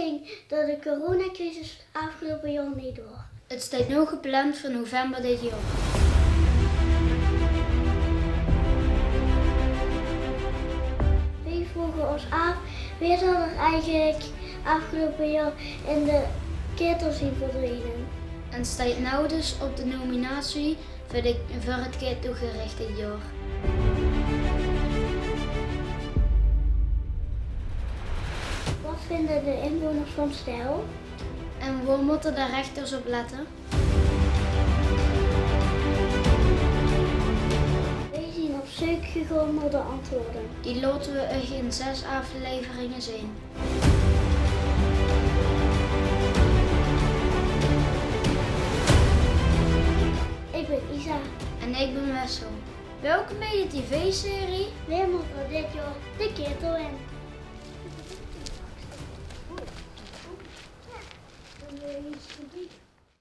ging door de coronacrisis afgelopen jaar niet door. Het staat nu gepland voor november dit jaar. Wij vroegen ons af, wie zal er eigenlijk afgelopen jaar in de ketel zien verdwenen? En staat nou dus op de nominatie voor het ketelgericht dit jaar. Wat vinden de inwoners van Stijl? En waar moeten de rechters op letten? Wij zien op zoek gegaan naar de antwoorden. Die laten we euch in 6 afleveringen zien. Ik ben Isa. En ik ben Wessel. Welkom bij de tv-serie. Weer moet er dit jaar de ketel in. Dan wil je iets